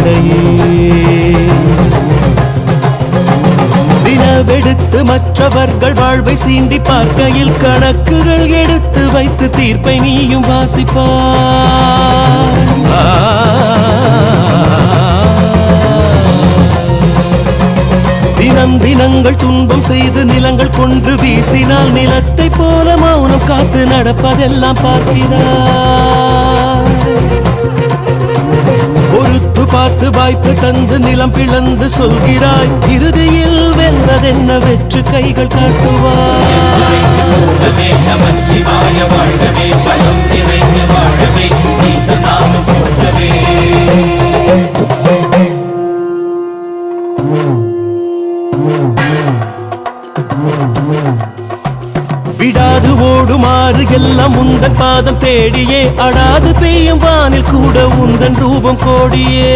வாழ்க்கையே. தினவெடுத்து மற்றவர்கள் வாழ்வை சீண்டி பார்க்கையில் கணக்குகள் எடுத்து வைத்து தீர்ப்பை நீயும் வாசிப்பார். தினம் தினங்கள் துன்பம் செய்து நிலங்கள் கொன்று வீசினால் நிலத்தை போல மௌனம் காத்து நடப்பதெல்லாம் பார்க்கிறார். பொறுத்து பார்த்து வாய்ப்பு தந்து நிலம் பிளந்து சொல்கிறாய், இறுதியில் வெல்வதென்ன வெற்று கைகள் காட்டுவார். விடாது ஓடுமாறு எல்லாம் உந்தன் பாதம் தேடியே, அடாது பெய்யும் வானில் கூட உந்தன் ரூபம் கோடியே.